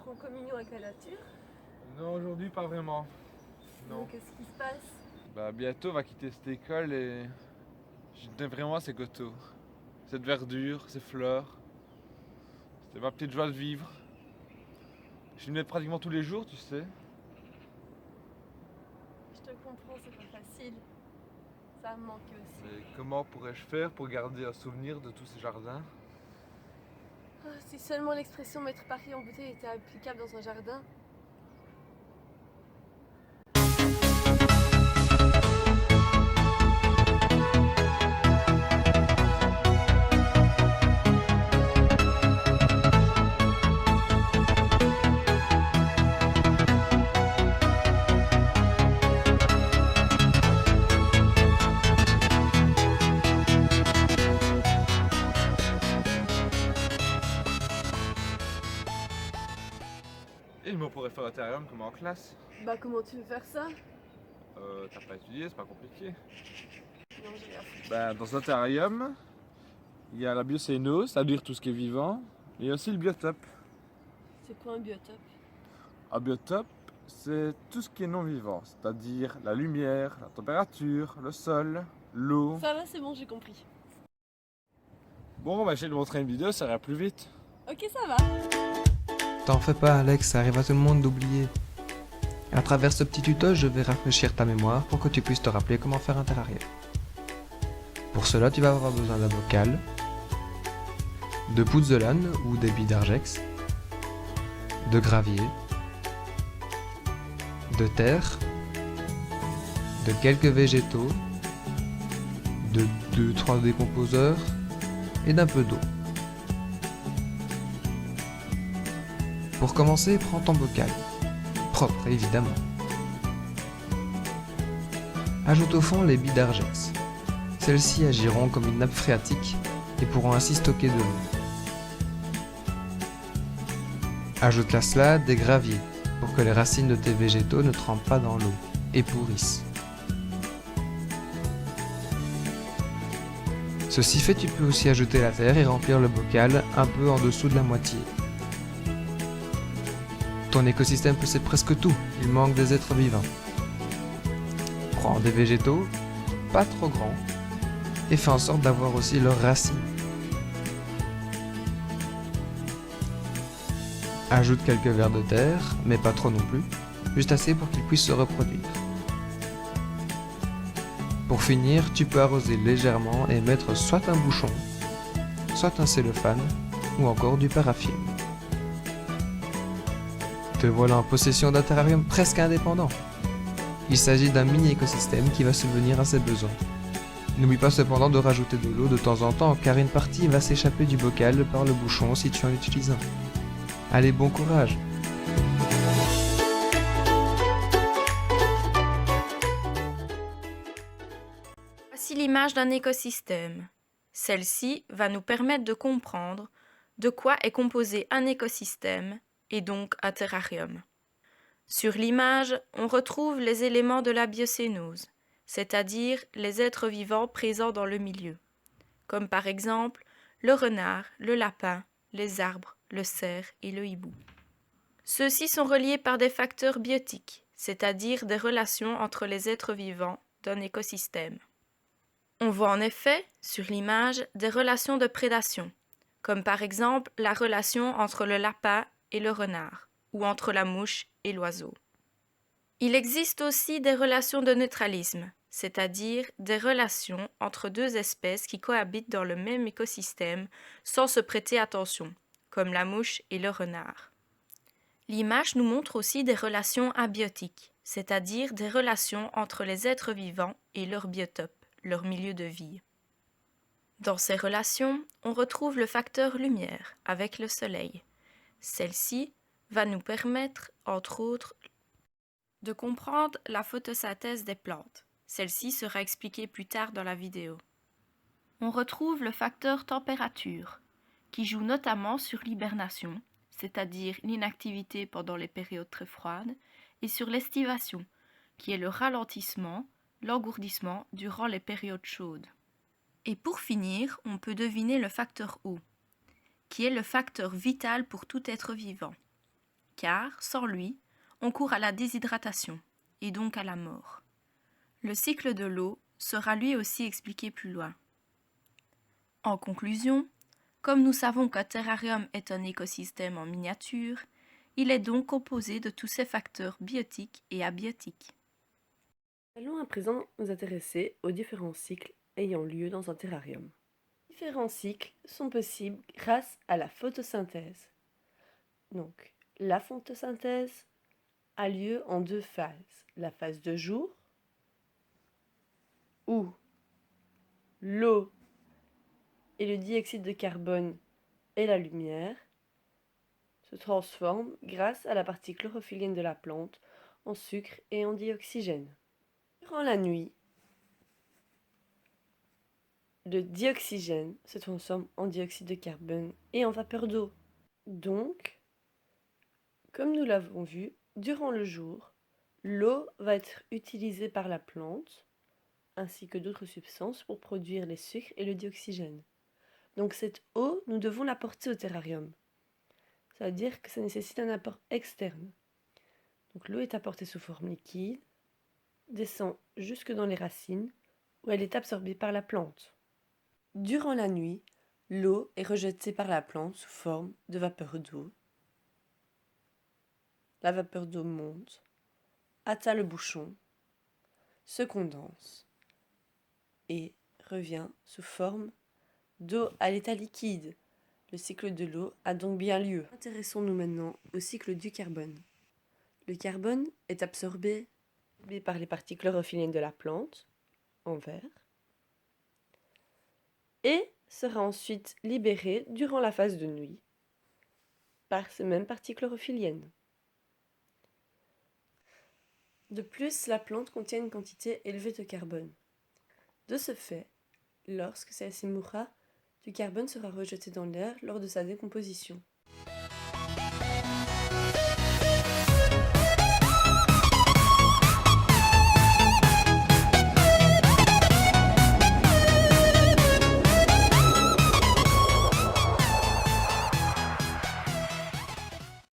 entre en communion avec la nature? Non, aujourd'hui pas vraiment. Non. Qu'est-ce qui se passe? Bah bientôt on va quitter cette école et je tenais vraiment à ces coteaux. Cette verdure, ces fleurs. C'était ma petite joie de vivre. Je venais pratiquement tous les jours, tu sais. Je te comprends, c'est pas facile. Ça me manquait aussi. Mais comment pourrais-je faire pour garder un souvenir de tous ces jardins? Ah, si seulement l'expression mettre Paris en bouteille était applicable dans un jardin. Et on pourrait faire un terrarium comme en classe. Bah comment tu veux faire ça? T'as pas étudié, c'est pas compliqué. Non, j'ai rien fait. Bah, dans un terrarium, il y a la biocénose, c'est-à-dire tout ce qui est vivant, et il y a aussi le biotope. C'est quoi un biotope? Un biotope, c'est tout ce qui est non vivant, c'est-à-dire la lumière, la température, le sol, l'eau. Ça va, c'est bon, j'ai compris. Bon, on va essayer de montrer une vidéo, ça ira plus vite. Ok, ça va. T'en fais pas Alex, ça arrive à tout le monde d'oublier. À travers ce petit tuto, je vais rafraîchir ta mémoire pour que tu puisses te rappeler comment faire un terrarium. Pour cela, tu vas avoir besoin d'un bocal, de pouzzolane ou des billes d'argex, de gravier, de terre, de quelques végétaux, de 2-3 décomposeurs et d'un peu d'eau. Pour commencer, prends ton bocal, propre évidemment. Ajoute au fond les billes d'argex. Celles-ci agiront comme une nappe phréatique et pourront ainsi stocker de l'eau. Ajoute à cela des graviers pour que les racines de tes végétaux ne trempent pas dans l'eau et pourrissent. Ceci fait, tu peux aussi ajouter la terre et remplir le bocal un peu en dessous de la moitié. Ton écosystème possède presque tout, il manque des êtres vivants. Prends des végétaux, pas trop grands, et fais en sorte d'avoir aussi leurs racines. Ajoute quelques vers de terre, mais pas trop non plus, juste assez pour qu'ils puissent se reproduire. Pour finir, tu peux arroser légèrement et mettre soit un bouchon, soit un cellophane, ou encore du paraffine. Te voilà en possession d'un terrarium presque indépendant. Il s'agit d'un mini-écosystème qui va subvenir à ses besoins. N'oublie pas cependant de rajouter de l'eau de temps en temps car une partie va s'échapper du bocal par le bouchon si tu en utilises un. Allez, bon courage! Voici l'image d'un écosystème. Celle-ci va nous permettre de comprendre de quoi est composé un écosystème et donc un terrarium. Sur l'image, on retrouve les éléments de la biocénose, c'est-à-dire les êtres vivants présents dans le milieu, comme par exemple le renard, le lapin, les arbres, le cerf et le hibou. Ceux-ci sont reliés par des facteurs biotiques, c'est-à-dire des relations entre les êtres vivants d'un écosystème. On voit en effet, sur l'image, des relations de prédation, comme par exemple la relation entre le lapin et le renard, ou entre la mouche et l'oiseau. Il existe aussi des relations de neutralisme, c'est-à-dire des relations entre deux espèces qui cohabitent dans le même écosystème sans se prêter attention, comme la mouche et le renard. L'image nous montre aussi des relations abiotiques, c'est-à-dire des relations entre les êtres vivants et leur biotope, leur milieu de vie. Dans ces relations, on retrouve le facteur lumière avec le soleil. Celle-ci va nous permettre, entre autres, de comprendre la photosynthèse des plantes. Celle-ci sera expliquée plus tard dans la vidéo. On retrouve le facteur température, qui joue notamment sur l'hibernation, c'est-à-dire l'inactivité pendant les périodes très froides, et sur l'estivation, qui est le ralentissement, l'engourdissement durant les périodes chaudes. Et pour finir, on peut deviner le facteur eau, qui est le facteur vital pour tout être vivant. car, sans lui, on court à la déshydratation, et donc à la mort. Le cycle de l'eau sera lui aussi expliqué plus loin. En conclusion, comme nous savons qu'un terrarium est un écosystème en miniature, il est donc composé de tous ces facteurs biotiques et abiotiques. Allons à présent nous intéresser aux différents cycles ayant lieu dans un terrarium. Différents cycles sont possibles grâce à la photosynthèse. Donc, la photosynthèse a lieu en deux phases. La phase de jour, où l'eau et le dioxyde de carbone et la lumière se transforment grâce à la partie chlorophyllienne de la plante en sucre et en dioxygène. Durant la nuit, le dioxygène se transforme en dioxyde de carbone et en vapeur d'eau. Donc, comme nous l'avons vu, durant le jour, l'eau va être utilisée par la plante ainsi que d'autres substances pour produire les sucres et le dioxygène. Donc cette eau, nous devons l'apporter au terrarium. Ça veut dire que ça nécessite un apport externe. Donc l'eau est apportée sous forme liquide, descend jusque dans les racines, où elle est absorbée par la plante. Durant la nuit, l'eau est rejetée par la plante sous forme de vapeur d'eau. La vapeur d'eau monte, atteint le bouchon, se condense et revient sous forme d'eau à l'état liquide. Le cycle de l'eau a donc bien lieu. Intéressons-nous maintenant au cycle du carbone. Le carbone est absorbé par les parties chlorophylliennes de la plante, en vert, et sera ensuite libéré durant la phase de nuit par ces mêmes parties chlorophylliennes. De plus, la plante contient une quantité élevée de carbone. De ce fait, lorsque celle-ci mourra, du carbone sera rejeté dans l'air lors de sa décomposition.